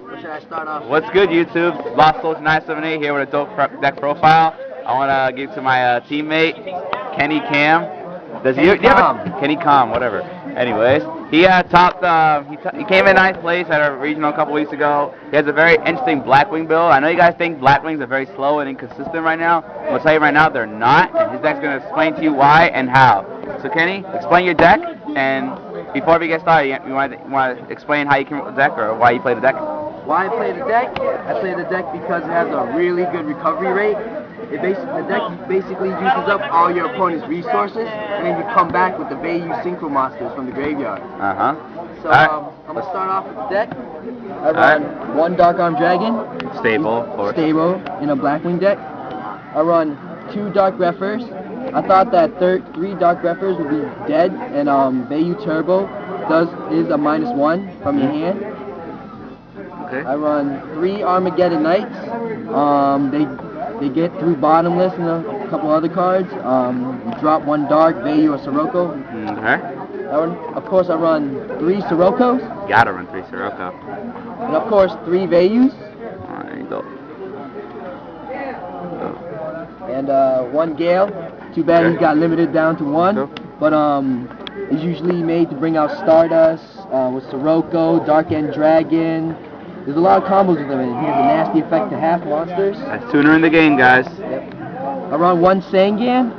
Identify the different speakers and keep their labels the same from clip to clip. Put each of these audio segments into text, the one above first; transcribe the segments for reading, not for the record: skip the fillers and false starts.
Speaker 1: What should I start off
Speaker 2: What's good, YouTube? Lost Soldier 978 here with a dope deck profile. I want to give to my teammate, Kenny Cam.
Speaker 1: Kenny
Speaker 2: Do you have
Speaker 1: Calm.
Speaker 2: Kenny Cam, whatever. Anyways, he topped. He came in ninth place at a regional a couple weeks ago. He has a very interesting Blackwing build. I know you guys think Blackwings are very slow and inconsistent right now. I'm gonna tell you right now they're not, and his deck's gonna explain to you why and how. So Kenny, explain your deck, and before we get started, you want to explain how you came up with the deck or why you play the deck?
Speaker 1: Why I play the deck? I play the deck because it has a really good recovery rate. The deck basically uses up all your opponent's resources, and then you come back with the Vayu Synchro monsters from the graveyard. So I'm gonna start off with the deck. I run one Dark Arm Dragon,
Speaker 2: Stable, of course.
Speaker 1: stable in a Blackwing deck. I run two Dark Greffers. I thought that three Dark Greffers would be dead, and Vayu Turbo is a -1 from your hand.
Speaker 2: Okay.
Speaker 1: I run three Armageddon Knights. They get through bottomless and a couple other cards. You drop one Dark, Vayu, or Sirocco.
Speaker 2: Okay.
Speaker 1: Of course, I run three Siroccos.
Speaker 2: Gotta run three Sirocco.
Speaker 1: And of course, three Vayus.
Speaker 2: Alright, go.
Speaker 1: And one Gale. Too bad he got limited down to one. But it's usually made to bring out Stardust with Sirocco, Dark End Dragon. There's a lot of combos with him, and he has a nasty effect to half monsters.
Speaker 2: That's tuner in the game, guys.
Speaker 1: Yep. I run one Sangan.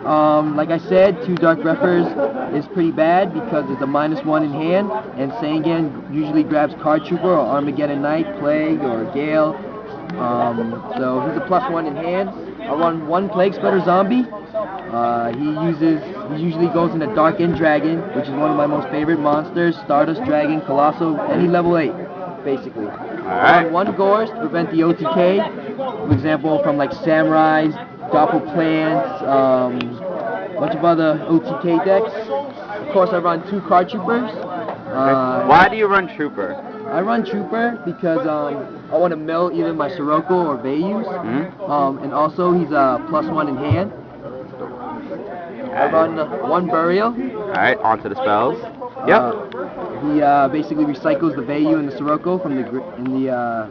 Speaker 1: Like I said, two Dark Greffers is pretty bad because it's a -1 in hand, and Sangan usually grabs Card Trooper or Armageddon Knight, Plague, or Gale. So he's a +1 in hand. I run one Plague Spreader Zombie. He usually goes into Dark End Dragon, which is one of my most favorite monsters. Stardust Dragon, Colossal, any level 8, basically.
Speaker 2: Alright.
Speaker 1: One Gorse to prevent the OTK. For example, from like Samurais, Doppel Plants, bunch of other OTK decks. Of course, I run two Card Troopers.
Speaker 2: Why do you run Trooper?
Speaker 1: I run Trooper because I want to mill either my Sirocco or Vayus. And also, he's a +1 in hand. I run one Burial.
Speaker 2: Alright, on to the spells. Yep.
Speaker 1: He basically recycles the Vayu and the Sirocco from the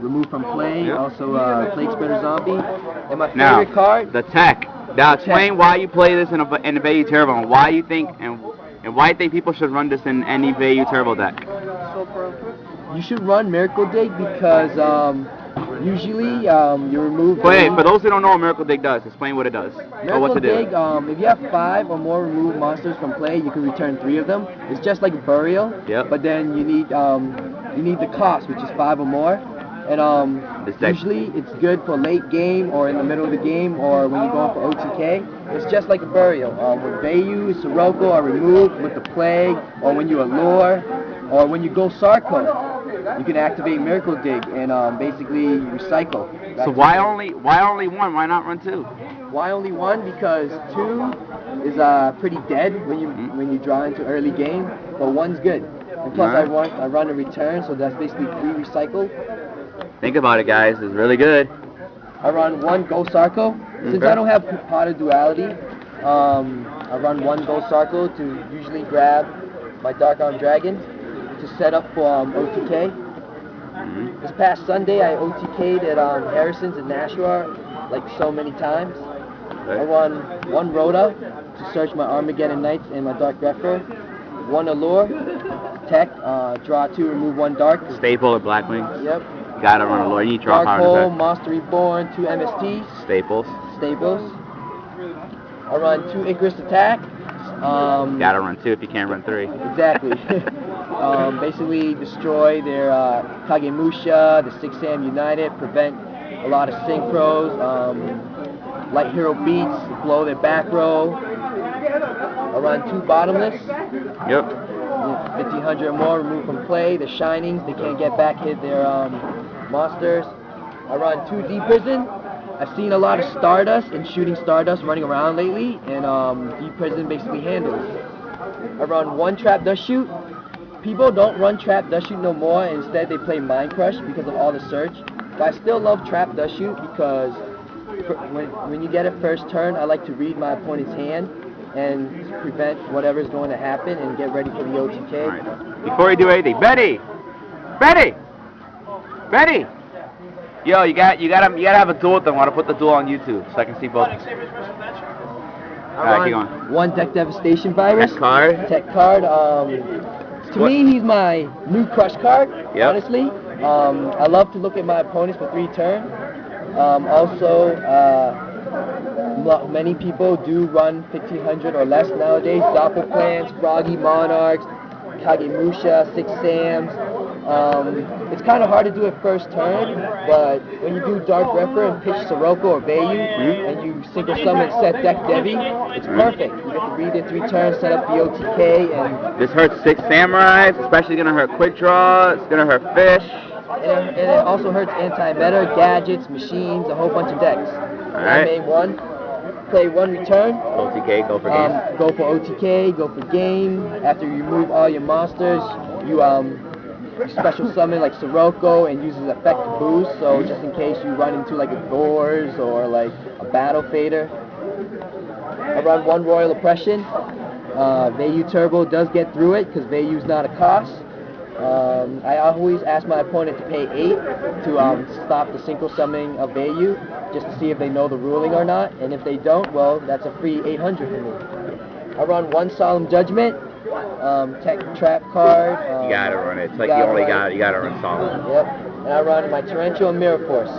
Speaker 1: remove from play.
Speaker 2: Yep.
Speaker 1: Also, Plague Spreader Zombie. And my favorite card.
Speaker 2: The tech. Now explain why you play this in the Vayu Turbo and why you think people should run this in any Vayu Turbo deck.
Speaker 1: You should run Miracle Dig because usually you remove.
Speaker 2: Wait, for those who don't know what Miracle Dig does, explain what it does or what to do.
Speaker 1: Dig, if you have 5 or more removed monsters from play, you can return 3 of them. It's just like a Burial, but then you need the cost, which is 5 or more. And usually it's good for late game or in the middle of the game or when you're going for OTK. It's just like a Burial. When Vayu, Sirocco are removed with the Plague, or when you allure, or when you go Sarko, you can activate Miracle Dig and basically recycle.
Speaker 2: So why only one? Why not run 2?
Speaker 1: Why only one? Because 2 is pretty dead when you draw into early game, but 1's good. And plus I run a return, so that's basically 3 recycled.
Speaker 2: Think about it, guys. It's really good.
Speaker 1: I run one Go Sarko. Since I don't have Pot of Duality, I run one Go Sarko to usually grab my Dark Arm Dragon to set up for OTK. This past Sunday, I OTK'd at Harrison's in Nashua like so many times. I run one Rhoda to search my Armageddon Knights and my Dark Greffer. One Allure, Tech, draw 2, remove 1 Dark.
Speaker 2: Staple or Blackwing?
Speaker 1: Yep.
Speaker 2: You gotta run Allure. You need to draw
Speaker 1: Dark
Speaker 2: power
Speaker 1: Hole,
Speaker 2: in the
Speaker 1: Monster Reborn, 2 MSTs.
Speaker 2: Staples.
Speaker 1: I run 2 Icarus Attack.
Speaker 2: Gotta run 2 if you can't run 3.
Speaker 1: Exactly. Basically destroy their Kagemusha, the 6 Sam United, prevent a lot of synchros, light hero beats, blow their back row. I run 2 bottomless.
Speaker 2: Yep.
Speaker 1: 1500 or more, remove from play. The Shinings, they can't get back hit their monsters. I run 2 Deep Prison. I've seen a lot of Stardust and Shooting Stardust running around lately, and Deep Prison basically handles. I run 1 Trap Dust Shoot. People don't run Trap Dust Shoot no more, instead they play Mind Crush because of all the search. But I still love Trap Dust Shoot because when you get it first turn, I like to read my opponent's hand and prevent whatever's going to happen and get ready for the OTK.
Speaker 2: Right. Before you do anything, Betty! Benny! Yo, you gotta have a duel with them. I want to put the duel on YouTube so I can see both. Alright, keep going.
Speaker 1: One deck devastation virus.
Speaker 2: Tech card.
Speaker 1: Tech card. To me, he's my new crush card.
Speaker 2: Yep.
Speaker 1: Honestly, I love to look at my opponents for 3 turns. Also, many people do run 1500 or less nowadays. Doppelplants, Froggy Monarchs, Kagemusha, 6 Sams. It's kind of hard to do it first turn, but when you do Dark Refer and pitch Sirocco or Vayu, and you single summon set deck Devi, it's perfect. You get to read it 3 turns, set up the OTK, and
Speaker 2: this hurts 6 Samurais, especially gonna hurt Quick Draw, it's gonna hurt Fish.
Speaker 1: And it also hurts anti-meta, gadgets, machines, a whole bunch of decks.
Speaker 2: Alright.
Speaker 1: I made 1, play 1 return.
Speaker 2: OTK, go for game.
Speaker 1: Go for OTK, go for game. After you remove all your monsters, you special summon like Sirocco and uses effect boost, so just in case you run into like a Doors or like a Battle Fader. I run 1 Royal Oppression. Vayu Turbo does get through it because Vayu's not a cost. I always ask my opponent to pay 8 to stop the single summoning of Vayu, just to see if they know the ruling or not, and if they don't, well, that's a free 800 for me. I run 1 Solemn Judgment. Tech trap card.
Speaker 2: You gotta run it. It's like you gotta run Solemn.
Speaker 1: Yep. And I run my Torrential and Mirror Force.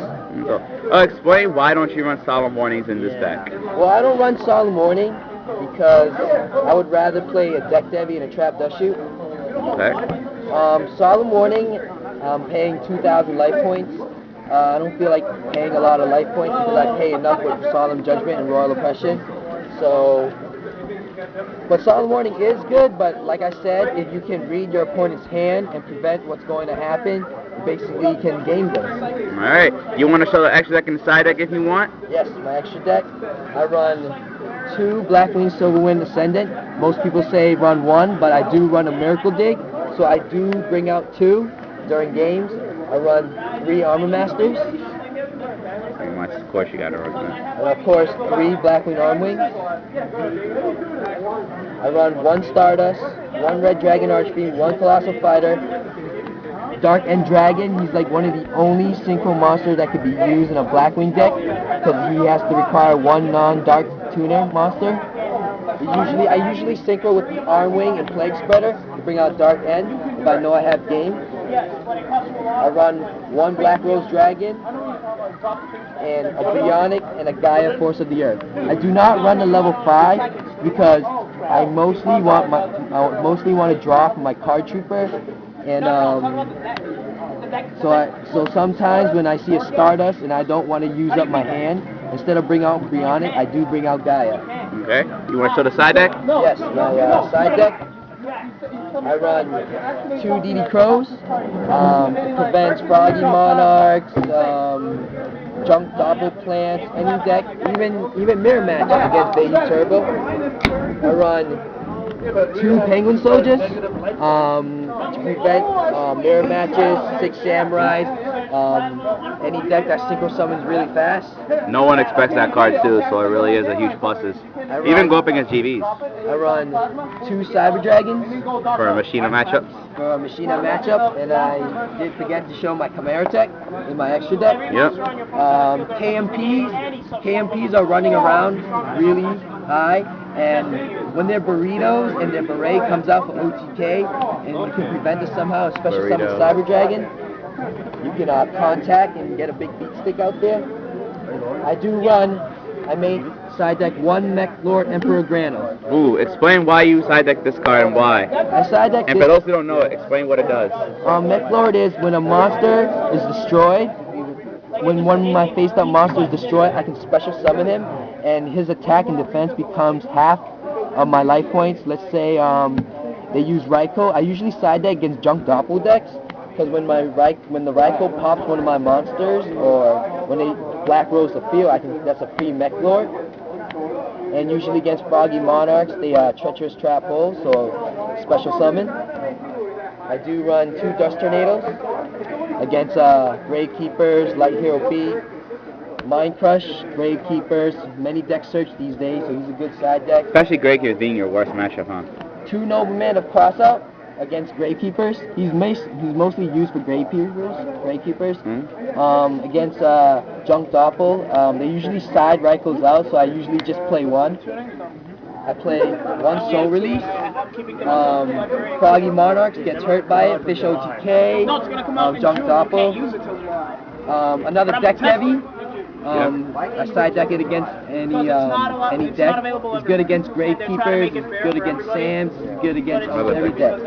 Speaker 2: So, explain why don't you run Solemn Warnings in this deck?
Speaker 1: Well, I don't run Solemn Warning because I would rather play a deck Devi and a trap dust shoot.
Speaker 2: Okay.
Speaker 1: Solemn Warning, I'm paying 2,000 life points. I don't feel like paying a lot of life points because I pay enough with Solemn Judgment and Royal Oppression. So. But Solemn Warning is good, but like I said, if you can read your opponent's hand and prevent what's going to happen, you basically can game them.
Speaker 2: Alright, you want to show the extra deck in the side deck if you want?
Speaker 1: Yes, my extra deck. I run 2 Blackwing Silverwind Ascendant. Most people say run 1, but I do run a Miracle Dig, so I do bring out 2 during games. I run 3 Armor Masters.
Speaker 2: Of course you gotta run that.
Speaker 1: And of course, 3 Blackwing Armwings. I run 1 Stardust, 1 Red Dragon Archfiend, 1 Colossal Fighter, Dark End Dragon. He's like one of the only synchro monsters that could be used in a Blackwing deck because he has to require 1 non-Dark Tuner monster. I usually synchro with the Armwing and Plague Spreader to bring out Dark End if I know I have game. I run 1 Black Rose Dragon and a Bionic and a Gaia Force of the Earth. I do not run a level 5 because I mostly want to draw from my card trooper, and so sometimes when I see a Stardust and I don't want to use up my hand, instead of bring out Bionic, I do bring out Gaia.
Speaker 2: Okay. You want to show the side deck?
Speaker 1: Yes, my side deck. I run 2 DD Crows. It prevents Froggy Monarchs, Junk Doppelplants, any deck, even mirror matches against Vayu Turbo. I run 2 Penguin Soldiers to prevent mirror matches, 6 Samurais, any deck that synchro summons really fast.
Speaker 2: No one expects that card too, so it really is a huge pluses. Even go up against GVs.
Speaker 1: I run 2 Cyber Dragons.
Speaker 2: For a Machina matchup.
Speaker 1: For a Machina matchup, and I did forget to show my Chimera Tech in my extra deck.
Speaker 2: Yep.
Speaker 1: KMPs are running around really high, and when their Burritos and their Beret comes out for OTK, and you can prevent it somehow, especially summon Cyber Dragon, you can contact and get a big beat stick out there. I made side deck 1 Mech Lord Emperor Grano.
Speaker 2: Ooh, explain why you side deck this card and why.
Speaker 1: I side deck
Speaker 2: and for those who don't know it, explain what it does.
Speaker 1: Mech Lord is when a monster is destroyed, when one of my face-up monsters is destroyed, I can special summon him, and his attack and defense becomes half of my life points. Let's say they use Raikou. I usually side deck against Junk Doppel decks, because when the Raikou pops one of my monsters, or when they Black Rose the field, that's a free Mech Lord. And usually against Froggy Monarchs, they Treacherous Trap Hole, so special summon. I do run 2 Dust Tornadoes against Grave Keepers, Light Hero B, Mind Crush, Grave Keepers, many deck search these days, so he's a good side deck.
Speaker 2: Especially Grave Keepers being your worst matchup, huh?
Speaker 1: 2 Noblemen of Crossout. against gravekeepers. He's mostly used for gravekeepers. Against junk doppel, they usually side right goes out, so I usually just play one. I play one soul release. Froggy Monarchs gets hurt by it. Fish OTK. Junk doppel. Another deck heavy. I side deck it against any deck. It's good against gravekeepers. It's good against Sams. It's good against every deck.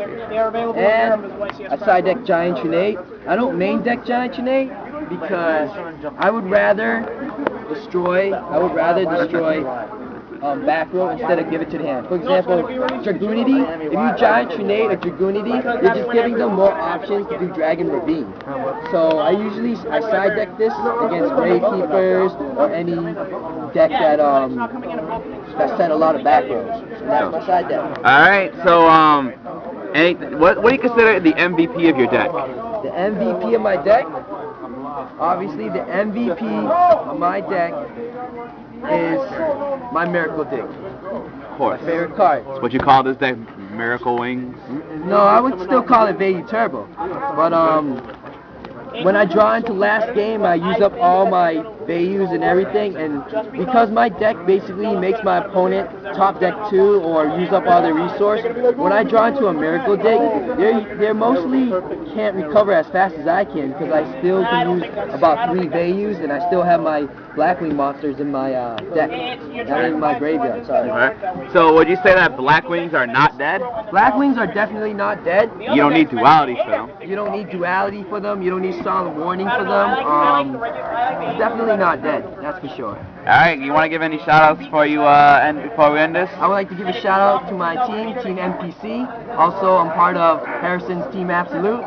Speaker 1: And I side deck Giant Trinate. I don't main deck Giant Trinate because I would rather destroy back row instead of give it to the hand. For example, Dragoonity, if you Giant Trinate or Dragoonity, you're just giving them more options to do Dragon Ravine. So I side deck this against Gravekeepers or any deck that set a lot of back rows. So that's my side deck.
Speaker 2: Alright, so what do you consider the MVP of your deck?
Speaker 1: The MVP of my deck? Obviously the MVP of my deck is my Miracle Dig.
Speaker 2: Of course.
Speaker 1: My favorite card.
Speaker 2: So what you call this deck, Miracle Wings?
Speaker 1: No, I would still call it Vayu Turbo. But when I draw into last game, I use up all my Vayus and everything, and because my deck basically makes my opponent top deck 2 or use up all their resource, when I draw into a Miracle Dig, they mostly can't recover as fast as I can because I still can use about 3 Vayus and I still have my Blackwing monsters in my deck, not in my graveyard, sorry.
Speaker 2: Right. So would you say that Blackwings are not dead?
Speaker 1: Blackwings are definitely not dead.
Speaker 2: You don't need duality for them.
Speaker 1: You don't need duality for them. You don't need solid warning for them. Definitely not dead, that's for sure.
Speaker 2: Alright, you want to give any shout-outs before we end this?
Speaker 1: I would like to give a shout-out to my Team NPC. Also, I'm part of Harrison's Team Absolute.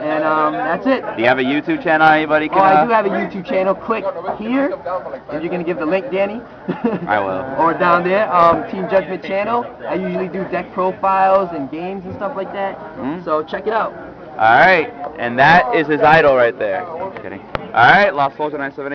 Speaker 1: And that's it.
Speaker 2: Do you have a YouTube channel anybody can...
Speaker 1: I do have a YouTube channel. Click here. And you're going to give the link, Danny?
Speaker 2: I will.
Speaker 1: Or down there. Team Judgment channel. I usually do deck profiles and games and stuff like that. So check it out.
Speaker 2: Alright. And that is his idol right there. Just kidding. Alright, Lost Soldier 978.